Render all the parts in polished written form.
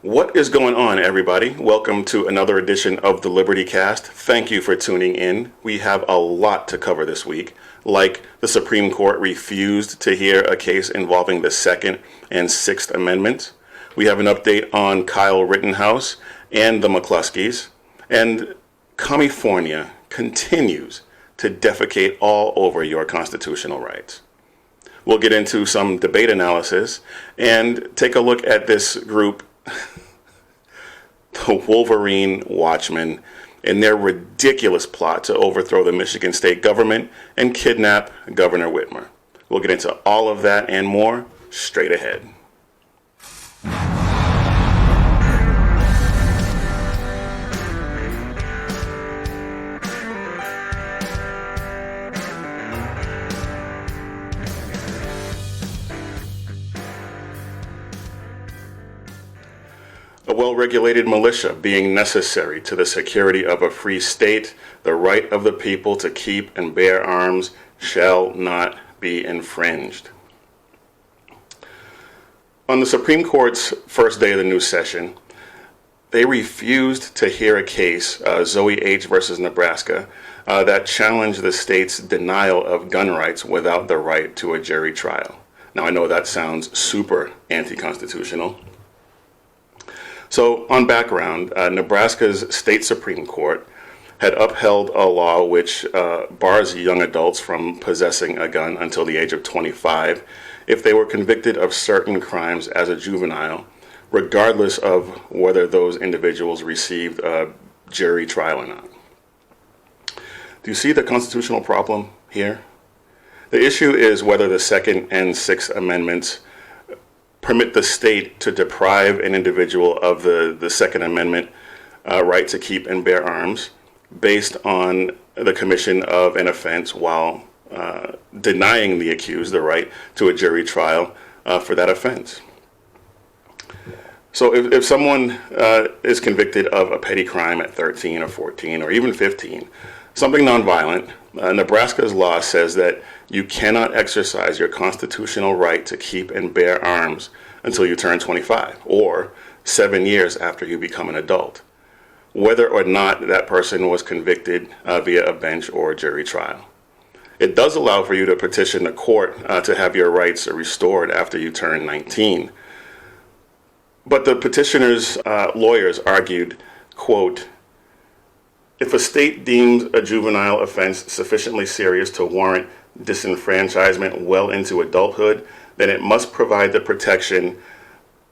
What is going on, everybody? Welcome to another edition of the Liberty Cast. Thank you for tuning in. We have a lot to cover this week, like the Supreme Court refused to hear a case involving the Second and Sixth Amendments. We have an update on Kyle Rittenhouse and the McCloskeys, and Commiefornia continues to defecate all over your constitutional rights. We'll get into some debate analysis and take a look at this group, the Wolverine Watchmen, and their ridiculous plot to overthrow the Michigan state government and kidnap Governor Whitmer. We'll get into all of that and more straight ahead. A well-regulated militia being necessary to the security of a free state, the right of the people to keep and bear arms shall not be infringed. On the Supreme Court's first day of the new session, they refused to hear a case, Zoe H. versus Nebraska, that challenged the state's denial of gun rights without the right to a jury trial. Now, I know that sounds super anti-constitutional. So, on background, Nebraska's state Supreme Court had upheld a law which bars young adults from possessing a gun until the age of 25 if they were convicted of certain crimes as a juvenile, regardless of whether those individuals received a jury trial or not. Do you see the constitutional problem here? The issue is whether the Second and Sixth Amendments permit the state to deprive an individual of the Second Amendment right to keep and bear arms based on the commission of an offense while denying the accused the right to a jury trial for that offense. So if someone is convicted of a petty crime at 13 or 14 or even 15, something nonviolent, Nebraska's law says that you cannot exercise your constitutional right to keep and bear arms until you turn 25 or 7 years after you become an adult, whether or not that person was convicted via a bench or jury trial. It does allow for you to petition the court to have your rights restored after you turn 19. But the petitioner's lawyers argued, quote, "If a state deems a juvenile offense sufficiently serious to warrant disenfranchisement well into adulthood, then it must provide the protection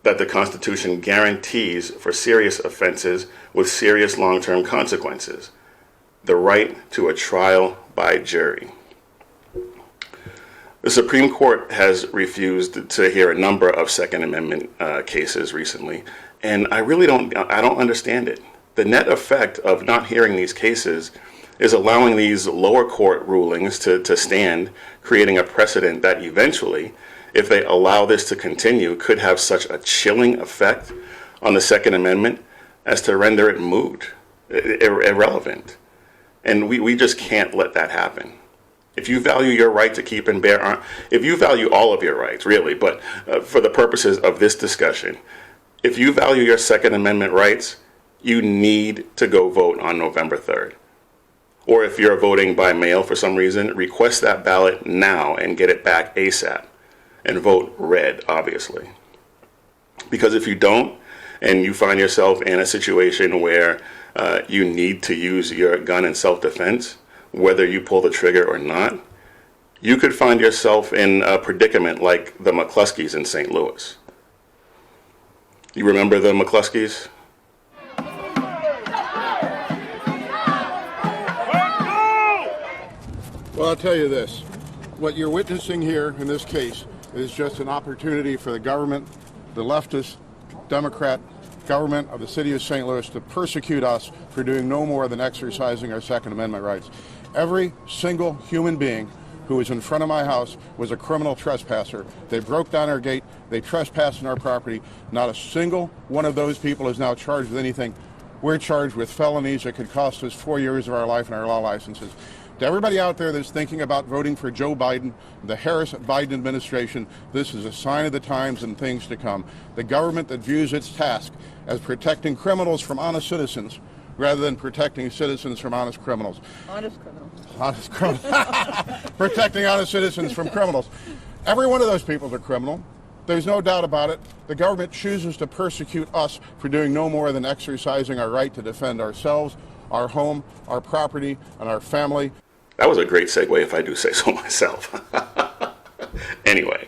that the Constitution guarantees for serious offenses with serious long-term consequences, the right to a trial by jury." The Supreme Court has refused to hear a number of Second Amendment cases recently, and I don't understand it. The net effect of not hearing these cases is allowing these lower court rulings to stand, creating a precedent that eventually, if they allow this to continue, could have such a chilling effect on the Second Amendment as to render it moot, irrelevant. And we just can't let that happen. If you value your right to keep and bear arms, if you value all of your rights, really, but for the purposes of this discussion, if you value your Second Amendment rights, you need to go vote on November 3rd. Or if you're voting by mail for some reason, request that ballot now and get it back ASAP. And vote red, obviously. Because if you don't, and you find yourself in a situation where you need to use your gun in self-defense, whether you pull the trigger or not, you could find yourself in a predicament like the McCloskeys in St. Louis. You remember the McCloskeys? Well, I'll tell you this. What you're witnessing here in this case is just an opportunity for the government, the leftist, Democrat government of the city of St. Louis, to persecute us for doing no more than exercising our Second Amendment rights. Every single human being who was in front of my house was a criminal trespasser. They broke down our gate. They trespassed on our property. Not a single one of those people is now charged with anything. We're charged with felonies that could cost us 4 years of our life and our law licenses. To everybody out there that's thinking about voting for Joe Biden, the Harris-Biden administration, this is a sign of the times and things to come. The government that views its task as protecting criminals from honest citizens rather than protecting citizens from honest criminals. Honest criminals. Honest criminals. Protecting honest citizens from criminals. Every one of those people is a criminal. There's no doubt about it. The government chooses to persecute us for doing no more than exercising our right to defend ourselves, our home, our property, and our family. That was a great segue, if I do say so myself. Anyway,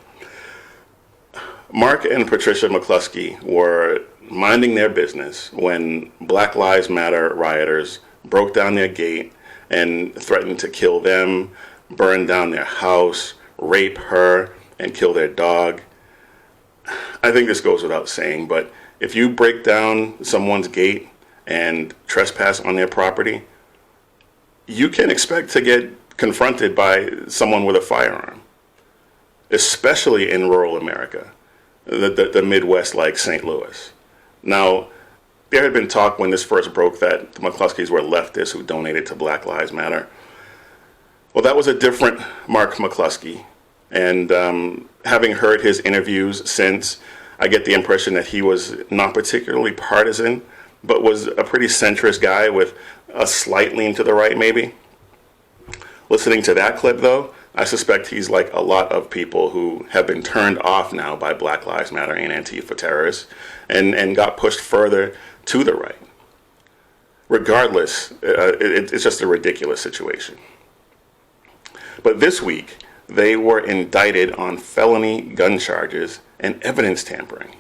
Mark and Patricia McCluskey were minding their business when Black Lives Matter rioters broke down their gate and threatened to kill them, burn down their house, rape her, and kill their dog. I think this goes without saying, but if you break down someone's gate and trespass on their property, you can expect to get confronted by someone with a firearm, especially in rural America, the Midwest like St. Louis. Now, there had been talk when this first broke that the McCluskeys were leftists who donated to Black Lives Matter. Well, that was a different Mark McCluskey. And having heard his interviews since, I get the impression that he was not particularly partisan, but was a pretty centrist guy with a slight lean to the right, maybe. Listening to that clip, though, I suspect he's like a lot of people who have been turned off now by Black Lives Matter and Antifa terrorists and got pushed further to the right. Regardless, it's just a ridiculous situation. But this week, they were indicted on felony gun charges and evidence tampering.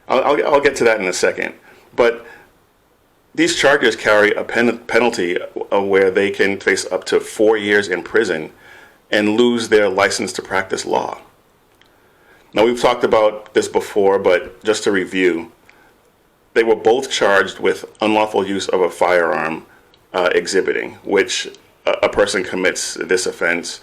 I'll get to that in a second. But these charges carry a penalty where they can face up to 4 years in prison and lose their license to practice law. Now, we've talked about this before, but just to review, they were both charged with unlawful use of a firearm exhibiting, which a person commits this offense,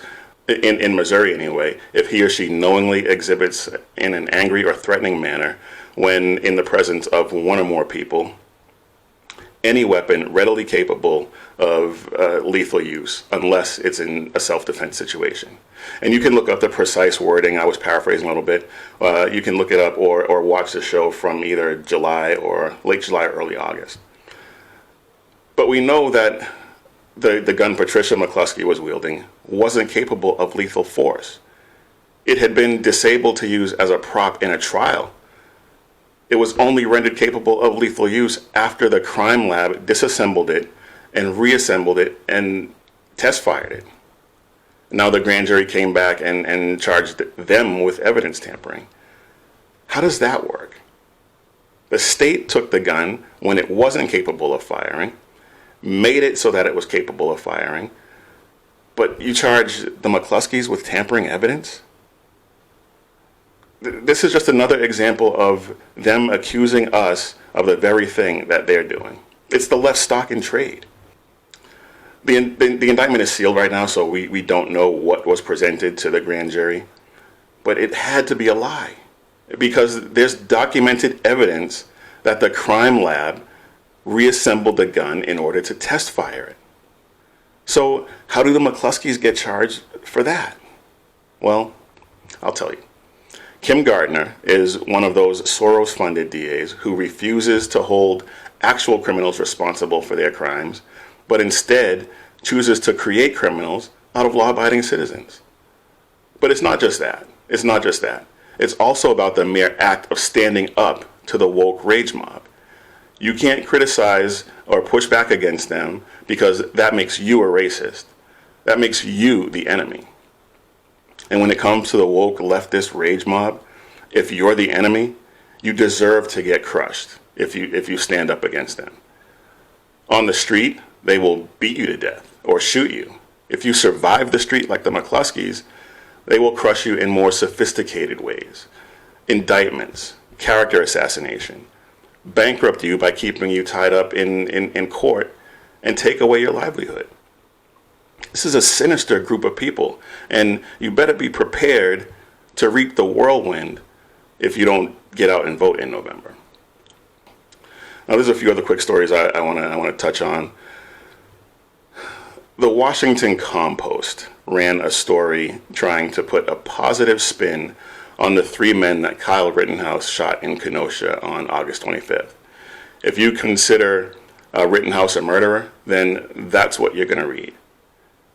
in Missouri anyway, if he or she knowingly exhibits in an angry or threatening manner when in the presence of one or more people any weapon readily capable of lethal use, unless it's in a self-defense situation. And you can look up the precise wording. I was paraphrasing a little bit. You can look it up or watch the show from either July or late July or early August. But we know that the gun Patricia McCluskey was wielding wasn't capable of lethal force. It had been disabled to use as a prop in a trial. It was only rendered capable of lethal use after the crime lab disassembled it and reassembled it and test fired it. Now the grand jury came back and charged them with evidence tampering. How does that work? The state took the gun when it wasn't capable of firing, made it so that it was capable of firing, but you charge the McCluskeys with tampering evidence? This is just another example of them accusing us of the very thing that they're doing. It's the left stock in trade. The indictment is sealed right now, so we don't know what was presented to the grand jury, but it had to be a lie because there's documented evidence that the crime lab reassembled the gun in order to test fire it. So how do the McCluskeys get charged for that? Well, I'll tell you. Kim Gardner is one of those Soros-funded DAs who refuses to hold actual criminals responsible for their crimes, but instead chooses to create criminals out of law-abiding citizens. But it's not just that. It's not just that. It's also about the mere act of standing up to the woke rage mob. You can't criticize or push back against them because that makes you a racist. That makes you the enemy. And when it comes to the woke leftist rage mob, if you're the enemy, you deserve to get crushed if you stand up against them. On the street, they will beat you to death or shoot you. If you survive the street like the McCluskeys, they will crush you in more sophisticated ways. Indictments, character assassination, bankrupt you by keeping you tied up in court, and take away your livelihood. This is a sinister group of people, and you better be prepared to reap the whirlwind if you don't get out and vote in November. Now, there's a few other quick stories I want to touch on. The Washington Compost ran a story trying to put a positive spin on the 3 men that Kyle Rittenhouse shot in Kenosha on August 25th. If you consider Rittenhouse a murderer, then that's what you're going to read.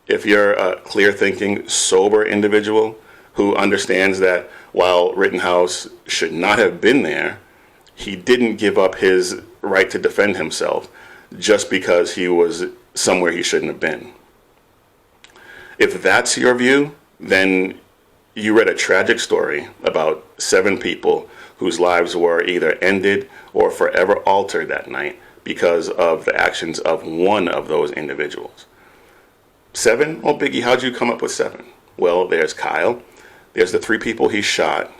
If you're a clear-thinking, sober individual who understands that while Rittenhouse should not have been there, he didn't give up his right to defend himself just because he was somewhere he shouldn't have been. If that's your view, then you read a tragic story about 7 people whose lives were either ended or forever altered that night because of the actions of one of those individuals. 7? Well, Biggie, how'd you come up with 7? Well, there's Kyle. There's the 3 people he shot,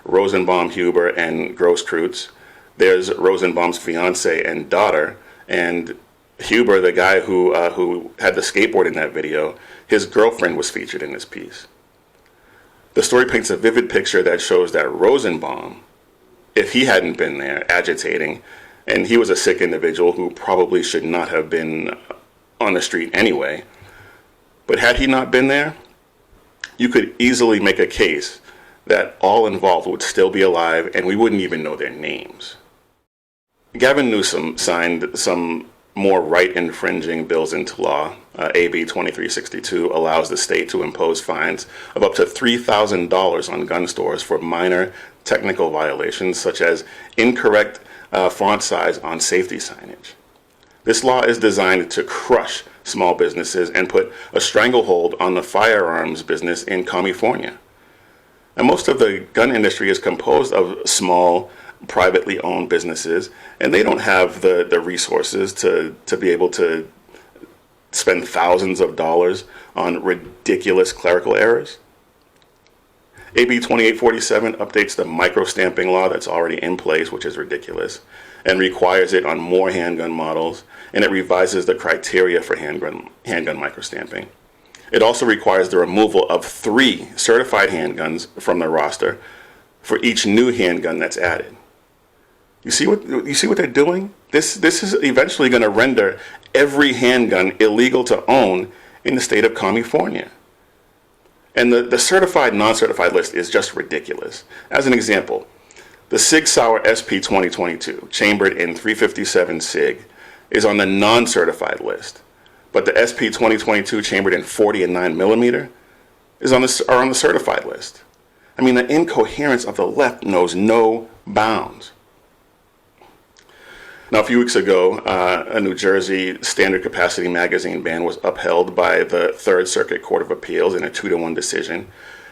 Rosenbaum, Huber, and Grosskreutz. There's Rosenbaum's fiance and daughter, and Huber, the guy who had the skateboard in that video, his girlfriend was featured in this piece. The story paints a vivid picture that shows that Rosenbaum, if he hadn't been there agitating, and he was a sick individual who probably should not have been on the street anyway, but had he not been there, you could easily make a case that all involved would still be alive and we wouldn't even know their names. Gavin Newsom signed some more right-infringing bills into law. AB 2362 allows the state to impose fines of up to $3,000 on gun stores for minor technical violations such as incorrect font size on safety signage. This law is designed to crush small businesses and put a stranglehold on the firearms business in Commiefornia. And most of the gun industry is composed of small, privately owned businesses, and they don't have the resources to be able to spend thousands of dollars on ridiculous clerical errors. AB 2847 updates the micro-stamping law that's already in place, which is ridiculous, and requires it on more handgun models, and it revises the criteria for handgun micro-stamping. It also requires the removal of 3 certified handguns from the roster for each new handgun that's added. You see what they're doing? This is eventually going to render every handgun illegal to own in the state of California. And the certified, non-certified list is just ridiculous. As an example, the Sig Sauer SP 2022, chambered in 357 Sig, is on the non-certified list. But the SP 2022, chambered in 40 and 9 millimeter, are on the certified list. I mean, the incoherence of the left knows no bounds. Now, a few weeks ago, a New Jersey standard capacity magazine ban was upheld by the Third Circuit Court of Appeals in a 2-1 decision,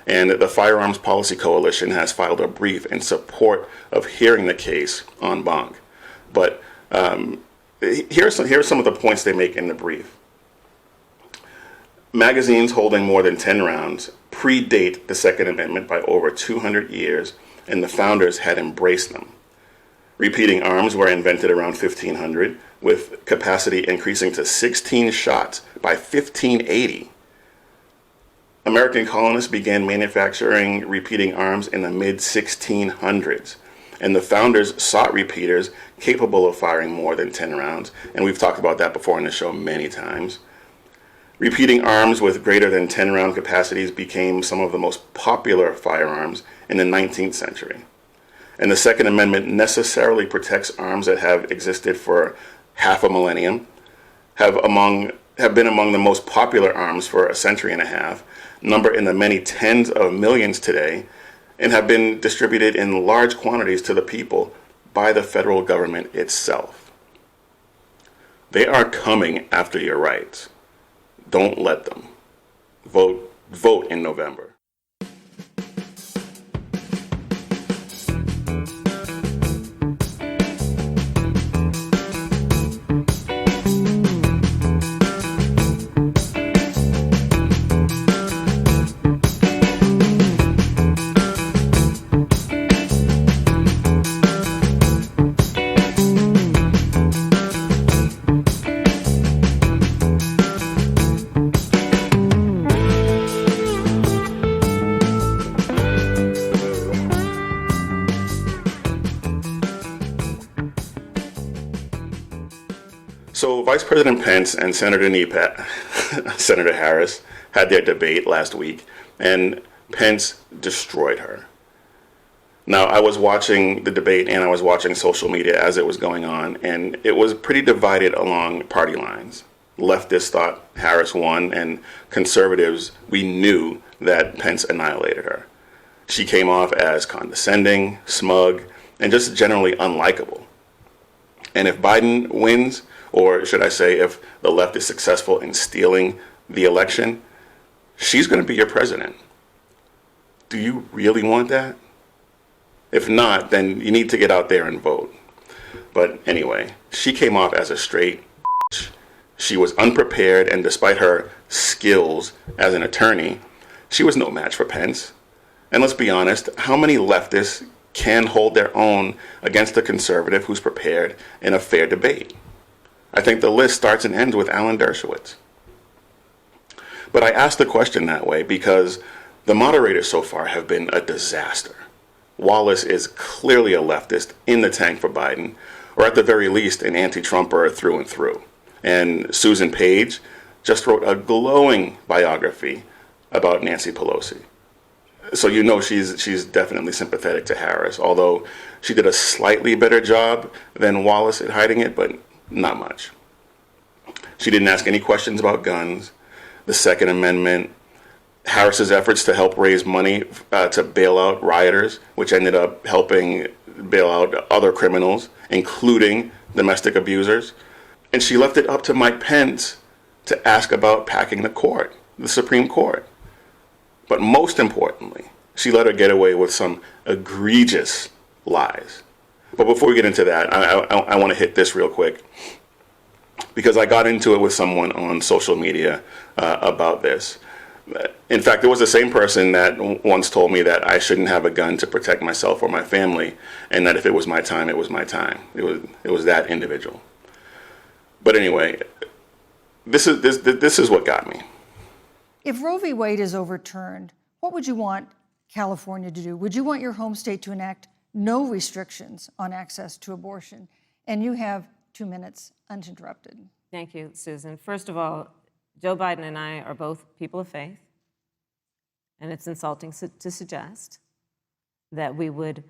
and the Firearms Policy Coalition has filed a brief in support of hearing the case en banc. But here are some of the points they make in the brief. Magazines holding more than 10 rounds predate the Second Amendment by over 200 years, and the founders had embraced them. Repeating arms were invented around 1500, with capacity increasing to 16 shots by 1580. American colonists began manufacturing repeating arms in the mid-1600s, and the founders sought repeaters capable of firing more than 10 rounds, and we've talked about that before in the show many times. Repeating arms with greater than 10-round capacities became some of the most popular firearms in the 19th century. And the Second Amendment necessarily protects arms that have existed for half a millennium, have been among the most popular arms for a century and a half, number in the many tens of millions today, and have been distributed in large quantities to the people by the federal government itself. They are coming after your rights. Don't let them. Vote in November. So Vice President Pence and Senator Harris had their debate last week, and Pence destroyed her. Now, I was watching the debate and I was watching social media as it was going on, and it was pretty divided along party lines. Leftists thought Harris won, and conservatives, we knew that Pence annihilated her. She came off as condescending, smug, and just generally unlikable. And if Biden wins, or should I say if the left is successful in stealing the election, she's going to be your president. Do you really want that? If not, then you need to get out there and vote. But anyway, she came off as a straight bitch. She was unprepared, and despite her skills as an attorney, she was no match for Pence. And let's be honest, how many leftists can hold their own against a conservative who's prepared in a fair debate? I think the list starts and ends with Alan Dershowitz. But I asked the question that way because the moderators so far have been a disaster. Wallace is clearly a leftist in the tank for Biden, or at the very least an anti-Trumper through and through. And Susan Page just wrote a glowing biography about Nancy Pelosi. So you know she's definitely sympathetic to Harris, although she did a slightly better job than Wallace at hiding it, but not much. She didn't ask any questions about guns, the Second Amendment, Harris's efforts to help raise money to bail out rioters, which ended up helping bail out other criminals, including domestic abusers. And she left it up to Mike Pence to ask about packing the Supreme Court. But most importantly, she let her get away with some egregious lies. But before we get into that, I want to hit this real quick, because I got into it with someone on social media about this. In fact, it was the same person that once told me that I shouldn't have a gun to protect myself or my family, and that if it was my time, it was my time. It was that individual. But anyway, this is what got me. If Roe v. Wade is overturned, what would you want California to do? Would you want your home state to enact no restrictions on access to abortion? And you have 2 minutes uninterrupted. Thank you, Susan. First of all, Joe Biden and I are both people of faith, and it's insulting to suggest that we would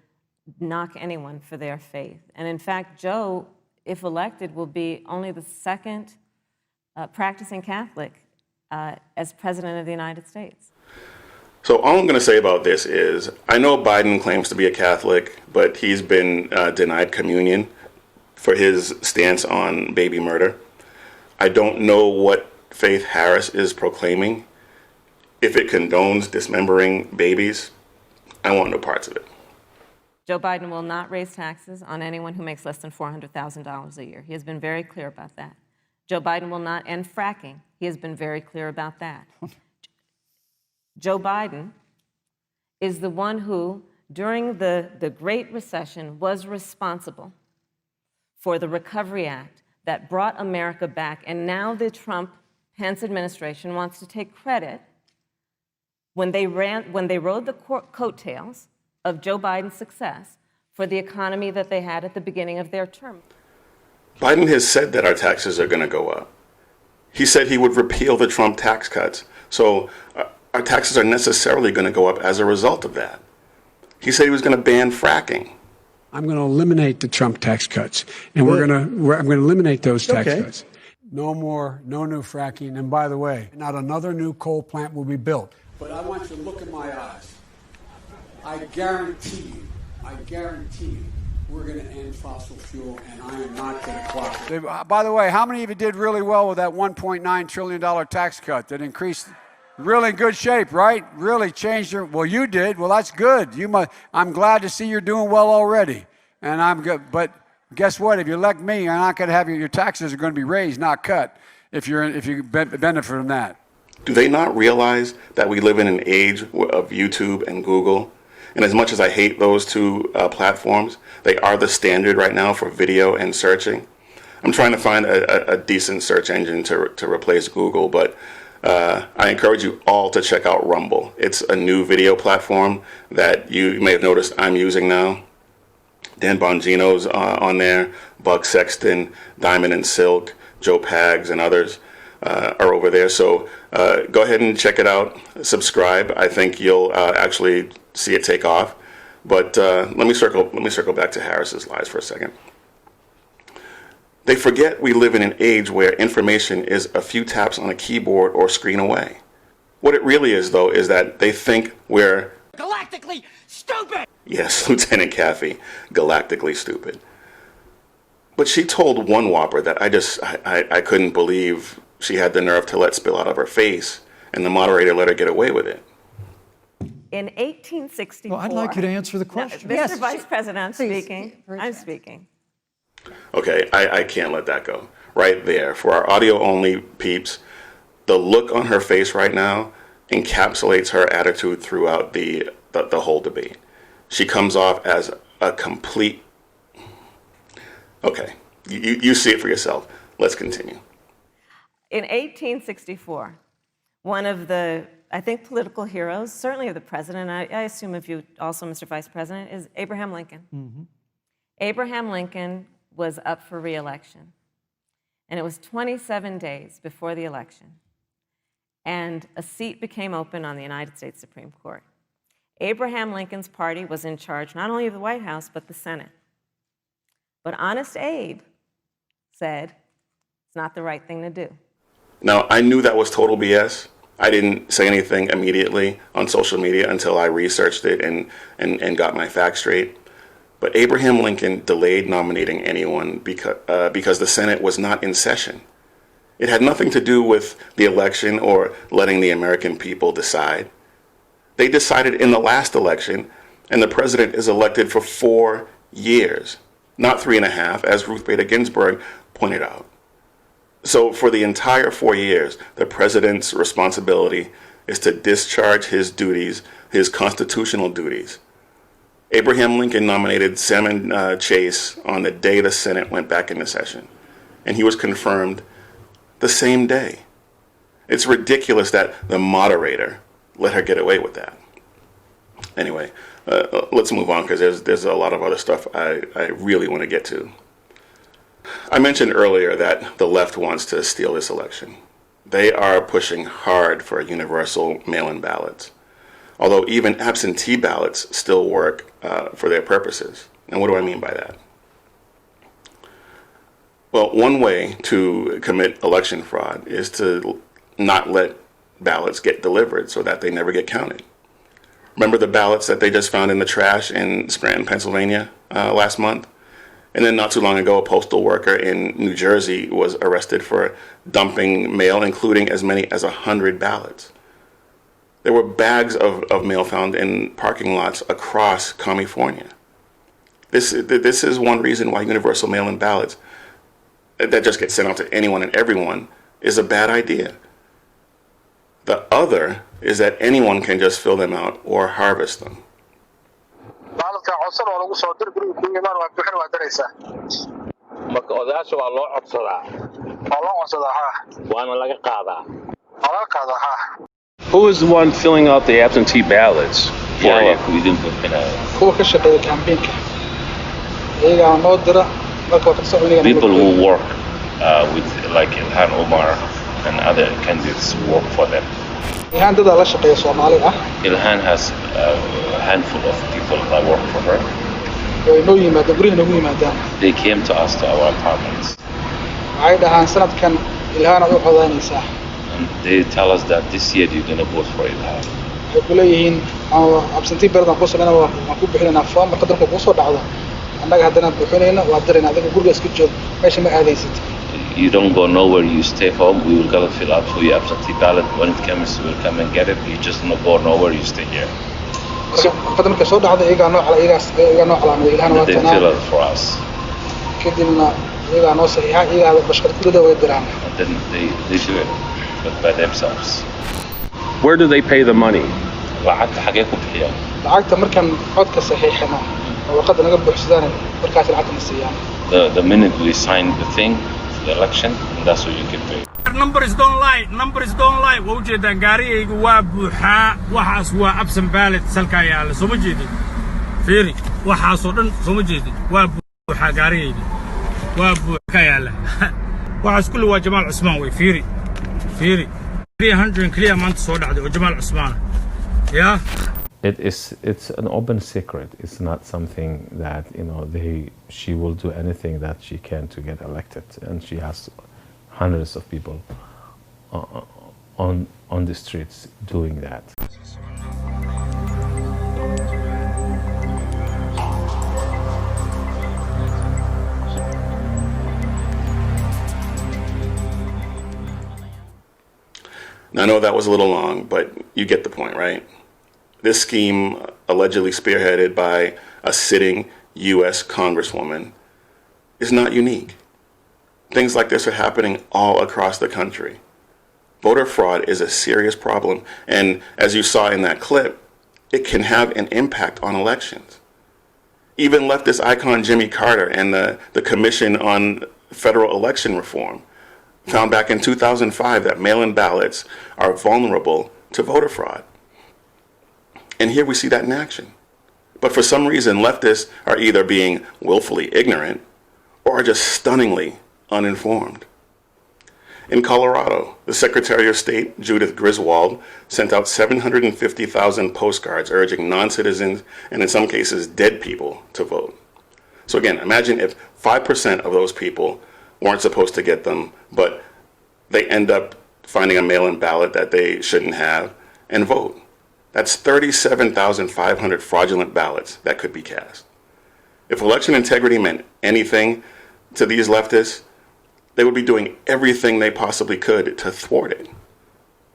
knock anyone for their faith. And in fact, Joe, if elected, will be only the second practicing Catholic as president of the United States. So all I'm going to say about this is, I know Biden claims to be a Catholic, but he's been denied communion for his stance on baby murder. I don't know what faith Harris is proclaiming. If it condones dismembering babies, I want no parts of it. Joe Biden will not raise taxes on anyone who makes less than $400,000 a year. He has been very clear about that. Joe Biden will not end fracking. He has been very clear about that. Joe Biden is the one who, during the Great Recession, was responsible for the Recovery Act that brought America back. And now the Trump-Pence administration wants to take credit when they rode the coattails of Joe Biden's success for the economy that they had at the beginning of their term. Biden has said that our taxes are going to go up. He said he would repeal the Trump tax cuts. So our taxes are necessarily going to go up as a result of that. He said he was going to ban fracking. I'm going to eliminate the Trump tax cuts, and I'm going to eliminate those tax cuts. No new fracking. And by the way, not another new coal plant will be built. But I want you to look in my eyes. I guarantee you, we're going to end fossil fuel, and I am not going to cooperate. By the way, how many of you did really well with that $1.9 trillion tax cut that increased? Really in good shape, right? Really changed your. Well, you did. Well, that's good. I'm glad to see you're doing well already, and I'm good. But guess what? If you elect me, you're not going to have your taxes are going to be raised, not cut. If you benefit from that. Do they not realize that we live in an age of YouTube and Google? And as much as I hate those two platforms, they are the standard right now for video and searching. I'm trying to find a decent search engine to replace Google, but I encourage you all to check out Rumble. It's a new video platform that you may have noticed I'm using now. Dan Bongino's on there, Buck Sexton, Diamond and Silk, Joe Pags and others are over there. So go ahead and check it out. Subscribe. I think you'll actually see it take off. But let me circle back to Harris's lies for a second. They forget we live in an age where information is a few taps on a keyboard or screen away. What it really is, though, is that they think we're galactically stupid. Yes, Lieutenant Caffey, galactically stupid. But she told one whopper that I couldn't believe she had the nerve to let spill out of her face, and the moderator let her get away with it. In 1864. Well, I'd like you to answer the question. Mr. Yes, Vice President, I'm please, speaking. very I'm fast. speaking. Okay, I can't let that go. Right there, for our audio-only peeps, the look on her face right now encapsulates her attitude throughout the whole debate. She comes off as a complete... Okay, you see it for yourself. Let's continue. In 1864, one of the, I think, political heroes, certainly of the president, I assume of you also, Mr. Vice President, is Abraham Lincoln. Mm-hmm. Abraham Lincoln was up for re-election, and it was 27 days before the election, and a seat became open on the United States Supreme Court. Abraham Lincoln's party was in charge not only of the White House, but the Senate. But Honest Abe said it's not the right thing to do. Now, I knew that was total BS. I didn't say anything immediately on social media until I researched it and got my facts straight. But Abraham Lincoln delayed nominating anyone because the Senate was not in session. It had nothing to do with the election or letting the American people decide. They decided in the last election, and the president is elected for 4 years, not 3.5, as Ruth Bader Ginsburg pointed out. So for the entire 4 years, the president's responsibility is to discharge his duties, his constitutional duties. Abraham Lincoln nominated Salmon Chase on the day the Senate went back into session, and he was confirmed the same day. It's ridiculous that the moderator let her get away with that. Anyway, let's move on because there's a lot of other stuff I really want to get to. I mentioned earlier that the left wants to steal this election. They are pushing hard for universal mail-in ballots, although even absentee ballots still work for their purposes. And what do I mean by that? Well, one way to commit election fraud is to not let ballots get delivered so that they never get counted. Remember the ballots that they just found in the trash in Scranton, Pennsylvania last month? And then not too long ago, a postal worker in New Jersey was arrested for dumping mail, including as many as 100 ballots. There were bags of mail found in parking lots across Commiefornia. This is one reason why universal mail-in ballots that just get sent out to anyone and everyone is a bad idea. The other is that anyone can just fill them out or harvest them. marka odayaasha waa loo codsadaa waana laga qaadaa. Who is the one filling out the absentee ballots for you? kuwa ka shaqeeya campaignka iyaga noo dira marka ka soconaya People who work with like Ilhan Omar and other candidates who work for them. Ilhan dada la shaqeeya Soomaali ah. Ilhan has a handful of people that work for her. They came to us to our apartments. And they tell us that this year you're going to vote for Ilhan. You don't go nowhere, you stay home. We will go fill out for your absentee ballot. When it comes, we'll come and get it. You just don't go nowhere, you stay here. They fill it for us. And then they do it by themselves. Where do they pay the money? The minute we sign the thing, the election, and that's what you get paid. Numbers don't lie. Numbers don't lie. Wajida gaariyaygu waa buuxaa. Waxaas waa absent ballot salka yaala. Soo ma jeedin. Fiiri, waxaas oo dhan soo ma jeedin. Waa buuxaa gaariyaygu. Waa buuxaa yaala. waxaas kulli waa Jamaal Cusmaan way fiiri 300 kaliya maanta soo dhacday oo Jamaal Cusmaan yeah. It's an open secret. It's not something that she will do anything that she can to get elected, and she has hundreds of people on the streets doing that. Now, I know that was a little long, but you get the point, right? This scheme, allegedly spearheaded by a sitting U.S. Congresswoman, is not unique. Things like this are happening all across the country. Voter fraud is a serious problem, and as you saw in that clip, it can have an impact on elections. Even leftist icon Jimmy Carter and the Commission on Federal Election Reform found back in 2005 that mail-in ballots are vulnerable to voter fraud. And here we see that in action. But for some reason, leftists are either being willfully ignorant or are just stunningly uninformed. In Colorado, the Secretary of State, Judith Griswold, sent out 750,000 postcards urging non-citizens and in some cases dead people to vote. So again, imagine if 5% of those people weren't supposed to get them, but they end up finding a mail-in ballot that they shouldn't have and vote. That's 37,500 fraudulent ballots that could be cast. If election integrity meant anything to these leftists, they would be doing everything they possibly could to thwart it.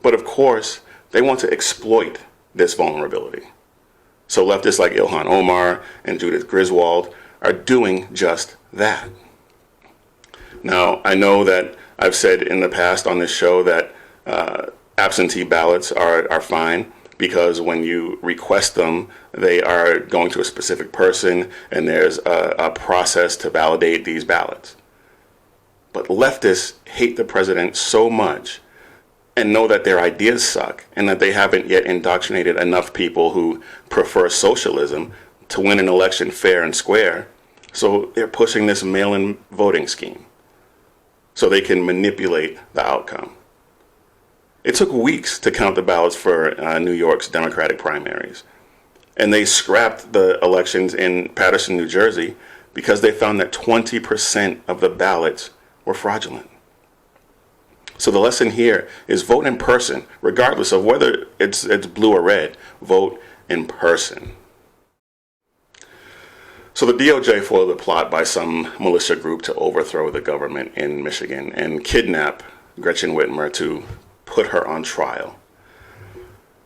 But of course, they want to exploit this vulnerability. So leftists like Ilhan Omar and Judith Griswold are doing just that. Now, I know that I've said in the past on this show that absentee ballots are fine, because when you request them, they are going to a specific person, and there's a process to validate these ballots. But leftists hate the president so much and know that their ideas suck and that they haven't yet indoctrinated enough people who prefer socialism to win an election fair and square. So they're pushing this mail-in voting scheme so they can manipulate the outcome. It took weeks to count the ballots for New York's Democratic primaries. And they scrapped the elections in Paterson, New Jersey, because they found that 20% of the ballots were fraudulent. So the lesson here is vote in person, regardless of whether it's blue or red. Vote in person. So the DOJ foiled a plot by some militia group to overthrow the government in Michigan and kidnap Gretchen Whitmer to put her on trial.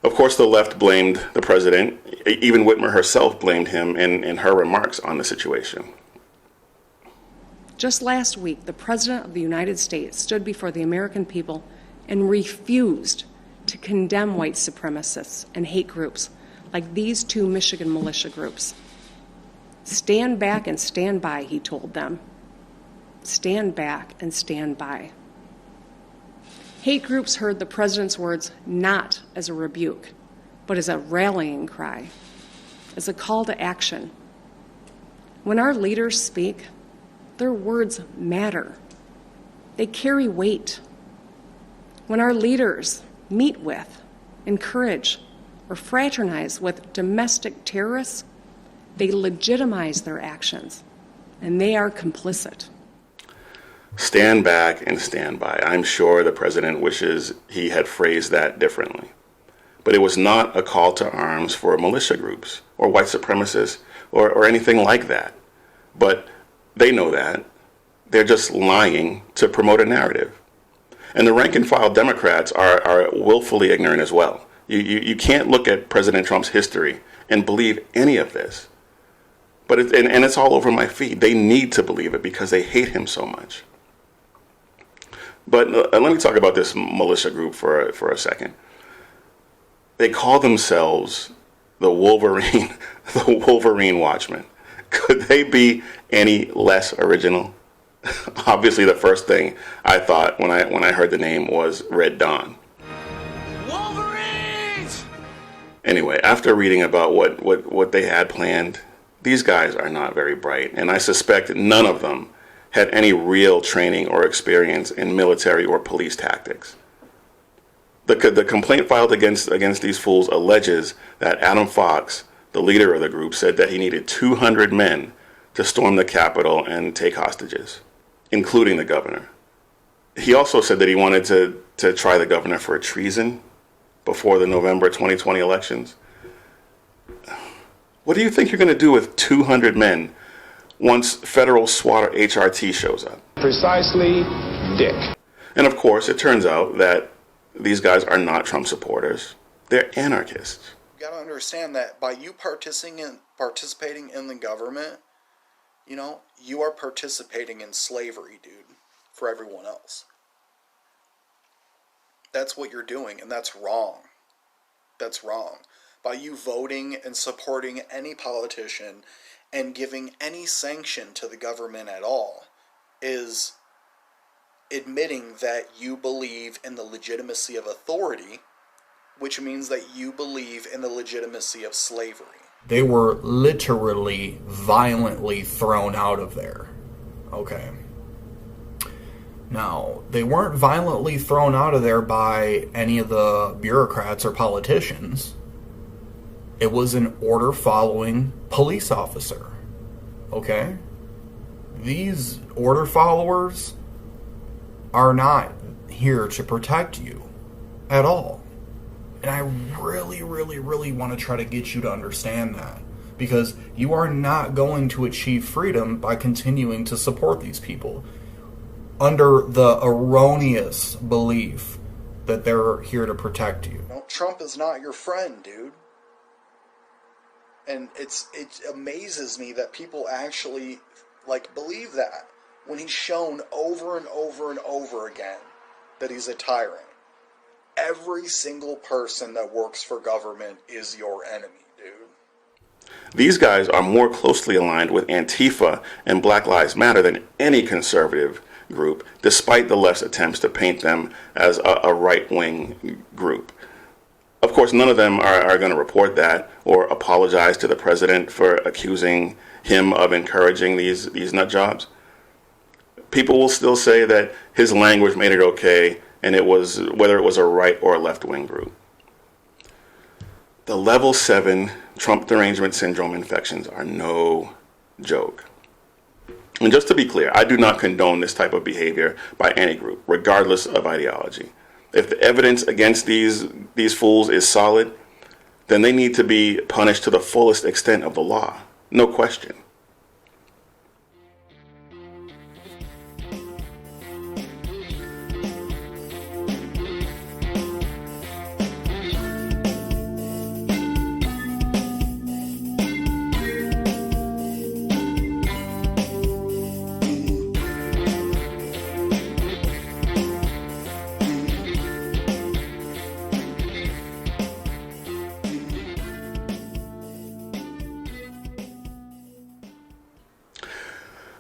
Of course, the left blamed the president. Even Whitmer herself blamed him in her remarks on the situation. Just last week, the President of the United States stood before the American people and refused to condemn white supremacists and hate groups like these two Michigan militia groups. Stand back and stand by, he told them. Stand back and stand by. Hate groups heard the president's words not as a rebuke, but as a rallying cry, as a call to action. When our leaders speak, their words matter. They carry weight. When our leaders meet with, encourage, or fraternize with domestic terrorists, they legitimize their actions, and they are complicit. Stand back and stand by. I'm sure the president wishes he had phrased that differently. But it was not a call to arms for militia groups or white supremacists or anything like that. But they know that. They're just lying to promote a narrative. And the rank and file Democrats are willfully ignorant as well. You can't look at President Trump's history and believe any of this. But it's all over my feed. They need to believe it because they hate him so much. But let me talk about this militia group for a second. They call themselves the Wolverine Watchmen. Could they be any less original? Obviously, the first thing I thought when I heard the name was Red Dawn. Wolverines! Anyway, after reading about what they had planned, these guys are not very bright, and I suspect none of them had any real training or experience in military or police tactics. The complaint filed against these fools alleges that Adam Fox, the leader of the group, said that he needed 200 men to storm the Capitol and take hostages, including the governor. He also said that he wanted to try the governor for treason before the November 2020 elections. What do you think you're going to do with 200 men once federal SWAT or HRT shows up? Precisely, Dick. And of course, it turns out that these guys are not Trump supporters. They're anarchists. You got to understand that by you participating in the government, you know, you are participating in slavery, dude, for everyone else. That's what you're doing, and that's wrong. That's wrong. By you voting and supporting any politician and giving any sanction to the government at all is admitting that you believe in the legitimacy of authority, which means that you believe in the legitimacy of slavery. They were literally violently thrown out of there. Okay. Now, they weren't violently thrown out of there by any of the bureaucrats or politicians. It was an order-following police officer. Okay? These order followers are not here to protect you at all. And I really, really, really want to try to get you to understand that. Because you are not going to achieve freedom by continuing to support these people under the erroneous belief that they're here to protect you. No, Trump is not your friend, dude. And it amazes me that people actually believe that when he's shown over and over and over again that he's a tyrant. Every single person that works for government is your enemy, dude. These guys are more closely aligned with Antifa and Black Lives Matter than any conservative group, despite the left's attempts to paint them as a right-wing group. Of course, none of them are going to report that or apologize to the president for accusing him of encouraging these nut jobs. People will still say that his language made it okay, and it was whether it was a right or a left-wing group. The level 7 Trump derangement syndrome infections are no joke. And just to be clear, I do not condone this type of behavior by any group, regardless of ideology. If the evidence against these fools is solid, then they need to be punished to the fullest extent of the law. No question.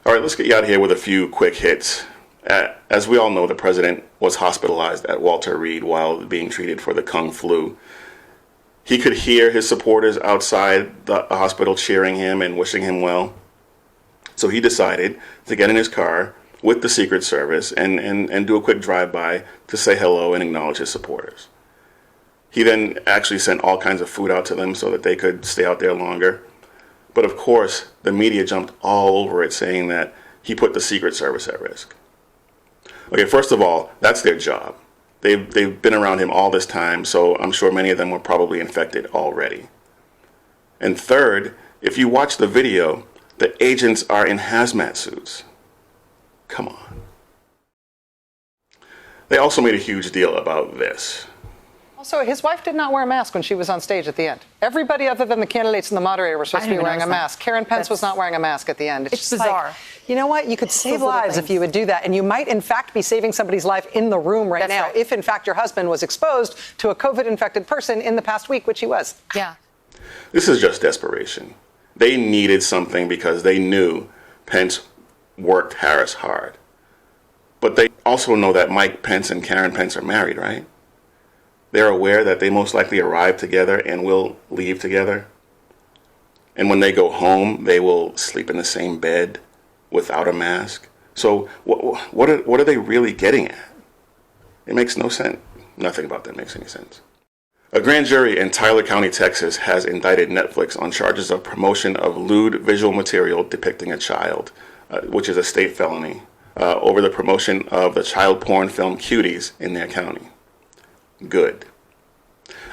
All right, let's get you out of here with a few quick hits. As we all know, the president was hospitalized at Walter Reed while being treated for the Kung flu. He could hear his supporters outside the hospital cheering him and wishing him well. So he decided to get in his car with the Secret Service and do a quick drive-by to say hello and acknowledge his supporters. He then actually sent all kinds of food out to them so that they could stay out there longer. But of course, the media jumped all over it, saying that he put the Secret Service at risk. Okay, first of all, that's their job. They've been around him all this time, so I'm sure many of them were probably infected already. And third, if you watch the video, the agents are in hazmat suits. Come on. They also made a huge deal about this. Also, his wife did not wear a mask when she was on stage at the end. Everybody other than the candidates and the moderator were supposed to be wearing a mask. Karen Pence was not wearing a mask at the end. It's bizarre. You know what? You could save lives if you would do that. And you might, in fact, be saving somebody's life in the room right now if, in fact, your husband was exposed to a COVID-infected person in the past week, which he was. Yeah. This is just desperation. They needed something because they knew Pence worked Harris hard. But they also know that Mike Pence and Karen Pence are married, right? They're aware that they most likely arrive together and will leave together. And when they go home, they will sleep in the same bed without a mask. So what are they really getting at? It makes no sense. Nothing about that makes any sense. A grand jury in Tyler County, Texas, has indicted Netflix on charges of promotion of lewd visual material depicting a child, which is a state felony, over the promotion of the child porn film Cuties in their county. Good.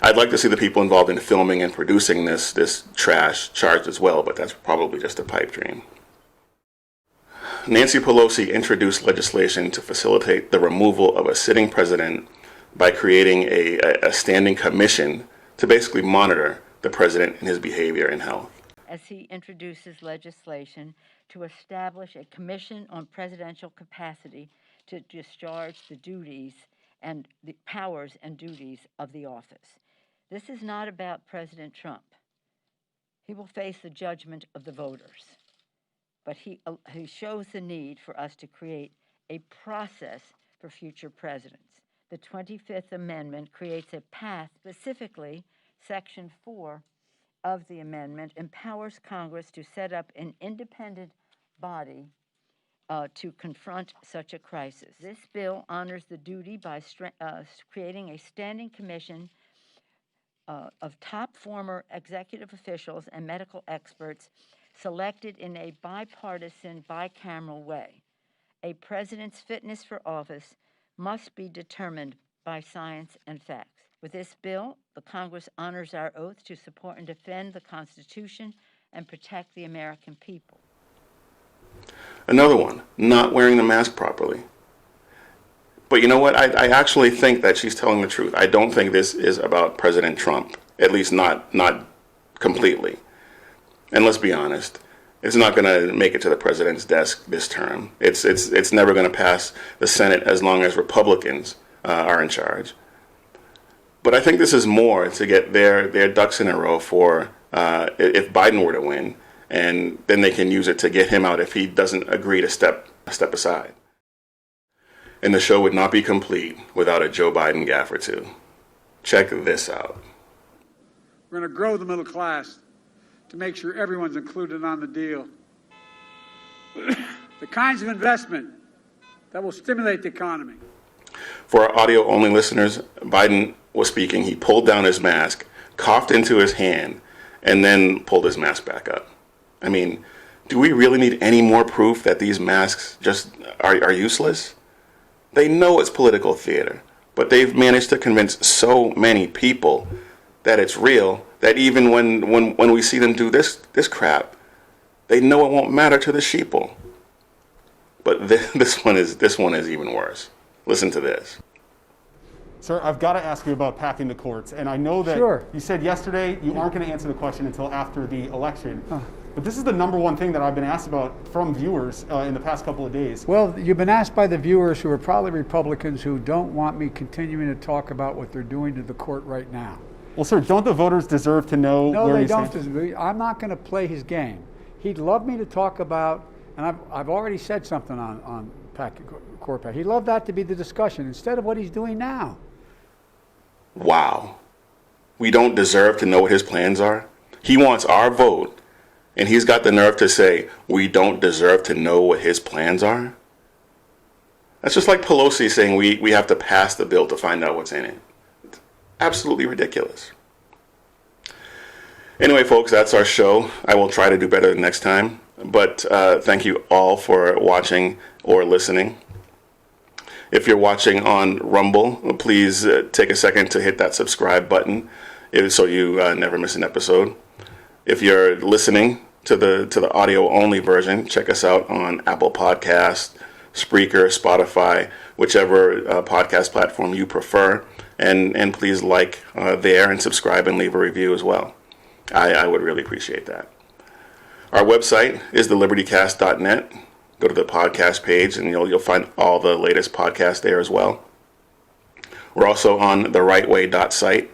I'd like to see the people involved in filming and producing this trash charged as well, but that's probably just a pipe dream. Nancy Pelosi introduced legislation to facilitate the removal of a sitting president by creating a standing commission to basically monitor the president and his behavior and health. As he introduces legislation to establish a commission on presidential capacity to discharge the duties and the powers and duties of the office. This is not about President Trump. He will face the judgment of the voters. But he shows the need for us to create a process for future presidents. The 25th Amendment creates a path. Specifically, Section 4 of the amendment empowers Congress to set up an independent body to confront such a crisis. This bill honors the duty by creating a standing commission of top former executive officials and medical experts selected in a bipartisan, bicameral way. A president's fitness for office must be determined by science and facts. With this bill, the Congress honors our oath to support and defend the Constitution and protect the American people. Another one, not wearing the mask properly. But you know what? I actually think that she's telling the truth. I don't think this is about President Trump, at least not completely. And let's be honest, it's not going to make it to the president's desk this term. It's never going to pass the Senate as long as Republicans are in charge. But I think this is more to get their ducks in a row for if Biden were to win, and then they can use it to get him out if he doesn't agree to step aside. And the show would not be complete without a Joe Biden gaffe or two. Check this out. We're going to grow the middle class to make sure everyone's included on the deal. The kinds of investment that will stimulate the economy. For our audio-only listeners, Biden was speaking. He pulled down his mask, coughed into his hand, and then pulled his mask back up. I mean, do we really need any more proof that these masks just are useless? They know it's political theater, but they've managed to convince so many people that it's real that even when we see them do this crap, they know it won't matter to the sheeple. But this one is even worse. Listen to this. Sir, I've got to ask you about packing the courts. And I know that you said yesterday you aren't going to answer the question until after the election. But this is the number one thing that I've been asked about from viewers in the past couple of days. Well, you've been asked by the viewers who are probably Republicans who don't want me continuing to talk about what they're doing to the court right now. Well, sir, don't the voters deserve to know where you stand? No, they don't. I'm not going to play his game. He'd love me to talk about, and I've already said something on court pack. He'd love that to be the discussion instead of what he's doing now. Wow. We don't deserve to know what his plans are? He wants our vote, and he's got the nerve to say we don't deserve to know what his plans are? That's just like Pelosi saying we have to pass the bill to find out what's in it. It's absolutely ridiculous. Anyway, folks, that's our show. I will try to do better next time. But thank you all for watching or listening. If you're watching on Rumble, please take a second to hit that subscribe button so you never miss an episode. If you're listening to the audio-only version, check us out on Apple Podcasts, Spreaker, Spotify, whichever podcast platform you prefer. And please like there and subscribe and leave a review as well. I would really appreciate that. Our website is thelibertycast.net. Go to the podcast page and you'll find all the latest podcasts there as well. We're also on therightway.site.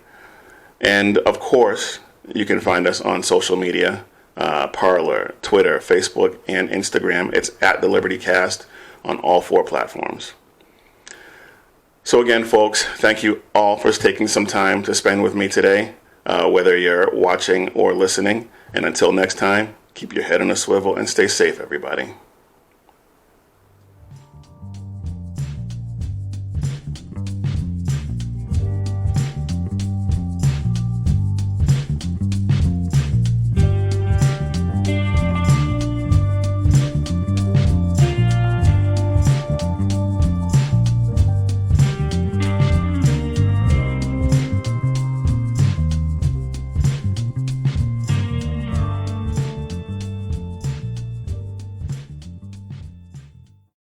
And of course, you can find us on social media, Parler, Twitter, Facebook, and Instagram. It's at The Liberty Cast on all 4 platforms. So again, folks, thank you all for taking some time to spend with me today, whether you're watching or listening. And until next time, keep your head on a swivel and stay safe, everybody.